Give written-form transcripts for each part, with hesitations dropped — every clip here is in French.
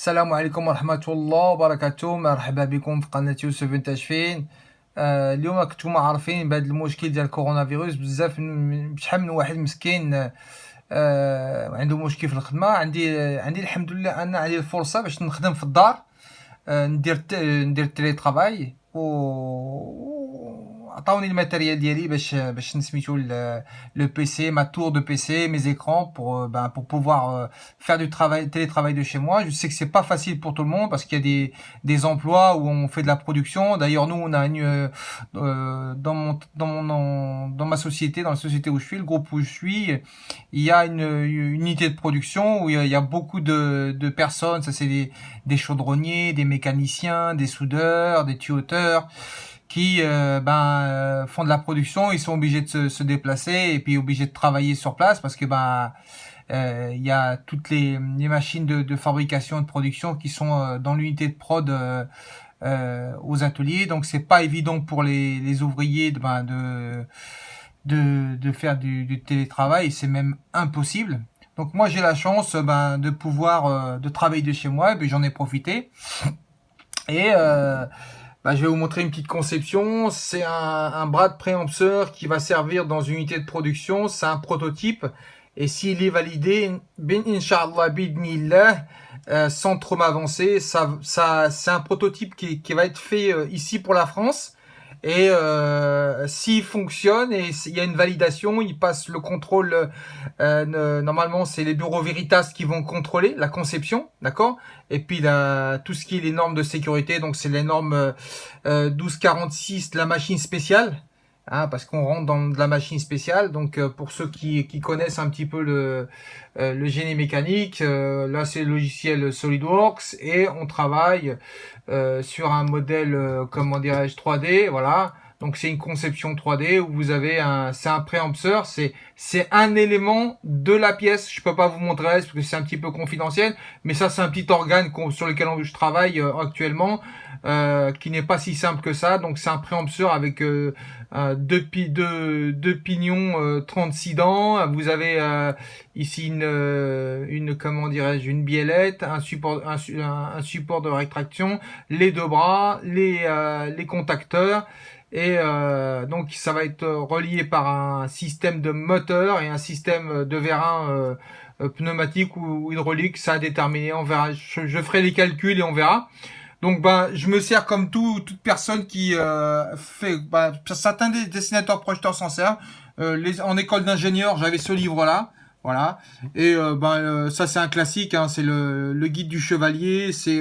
السلام عليكم ورحمة الله وبركاته. مرحبا بكم في قناة يوسف بن تشفين. اليوم كنتم عارفين بهذا المشكل ديال الكورونا فيروس. بزاف شحال من واحد مسكين عنده مشكل في الخدمة. عندي الحمد لله أنا عندي الفرصة باش نخدم في الدار. ندير تيلي طرافاي و عطاوني الماتيريال ديالي باش نسميتو le PC, ma tour de PC, mes écrans pour pouvoir faire du travail, télétravail de chez moi. Je sais que c'est pas facile pour tout le monde parce qu'il y a des emplois où on fait de la production. D'ailleurs, nous, on a dans ma société, dans la société où je suis, le groupe où je suis, il y a une unité de production où il y a beaucoup de personnes. Ça, c'est des chaudronniers, des mécaniciens, des soudeurs, des tuyauteur qui font de la production. Ils sont obligés de se déplacer et puis obligés de travailler sur place parce que il y a toutes les machines de fabrication et de production qui sont dans l'unité de prod aux ateliers. Donc c'est pas évident pour les ouvriers de faire du télétravail, c'est même impossible. Donc moi j'ai la chance de pouvoir de travailler de chez moi, et puis j'en ai profité. Et je vais vous montrer une petite conception. C'est un bras de préampseur qui va servir dans une unité de production. C'est un prototype. Et s'il est validé, Inch'Allah, bidnillah, sans trop m'avancer, c'est un prototype qui va être fait ici pour la France. Et s'il fonctionne et il y a une validation, il passe le contrôle. Normalement, c'est les bureaux Veritas qui vont contrôler la conception, d'accord. Et puis tout ce qui est les normes de sécurité, donc c'est les normes 1246 de la machine spéciale, hein, parce qu'on rentre dans de la machine spéciale. Donc pour ceux qui connaissent un petit peu le génie mécanique, là c'est le logiciel SolidWorks et on travaille sur un modèle, comment dirais-je, 3D, voilà. Donc c'est une conception 3D où vous avez c'est un préampseur, c'est un élément de la pièce. Je peux pas vous montrer parce que c'est un petit peu confidentiel, mais ça c'est un petit organe sur lequel je travaille actuellement, qui n'est pas si simple que ça. Donc c'est un préampseur avec deux pignons, 36 dents. Vous avez ici une comment dirais-je, une biellette, un support de rétraction, les deux bras, les contacteurs. Et donc ça va être relié par un système de moteur et un système de vérin pneumatique ou hydraulique. Ça a déterminé, on verra. Je ferai les calculs et on verra. Donc je me sers comme toute personne qui fait. Certains des dessinateurs projeteurs s'en servent. En école d'ingénieur, j'avais ce livre-là. Voilà. Et ça c'est un classique, hein, c'est le guide du chevalier. C'est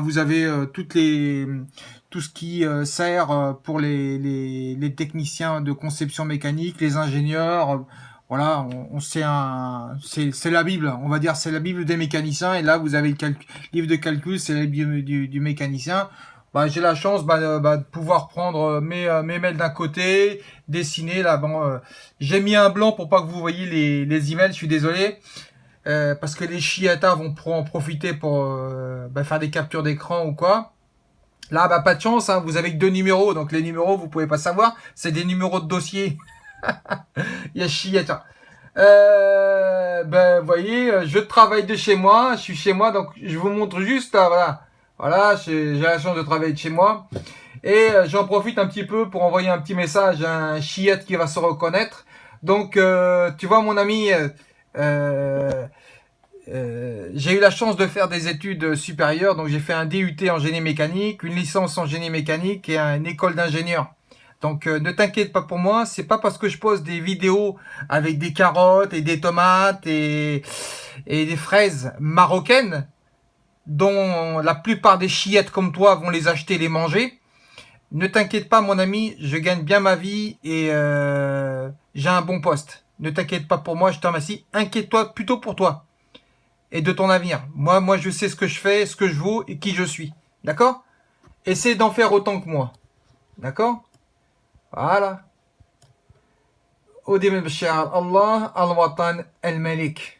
vous avez tout ce qui sert pour les techniciens de conception mécanique, les ingénieurs. Voilà, c'est la Bible, on va dire, c'est la Bible des mécaniciens. Et là, vous avez le livre de calcul, c'est la Bible du mécanicien. J'ai la chance de pouvoir prendre mes mails d'un côté, dessiner là. J'ai mis un blanc pour pas que vous voyez les emails. Je suis désolé parce que les chiatas vont en profiter pour faire des captures d'écran ou quoi. Là, pas de chance, hein, vous avez que 2 numéros, donc les numéros vous pouvez pas savoir, c'est des numéros de dossier. Il y a chiata. Vous voyez, je travaille de chez moi, je suis chez moi, donc je vous montre juste, voilà, j'ai la chance de travailler de chez moi. Et j'en profite un petit peu pour envoyer un petit message à un chiette qui va se reconnaître. Donc, tu vois mon ami, j'ai eu la chance de faire des études supérieures, donc j'ai fait un DUT en génie mécanique, une licence en génie mécanique et une école d'ingénieur. Donc ne t'inquiète pas pour moi, c'est pas parce que je pose des vidéos avec des carottes et des tomates et des fraises marocaines, dont la plupart des chiettes comme toi vont les acheter et les manger. Ne t'inquiète pas mon ami, je gagne bien ma vie et j'ai un bon poste. Ne t'inquiète pas pour moi, je te remercie. Inquiète-toi plutôt pour toi et de ton avenir. Moi je sais ce que je fais, ce que je vaux et qui je suis. D'accord? Essaie d'en faire autant que moi. D'accord? Voilà. Au début, Allah, al-Watan, al-Malik.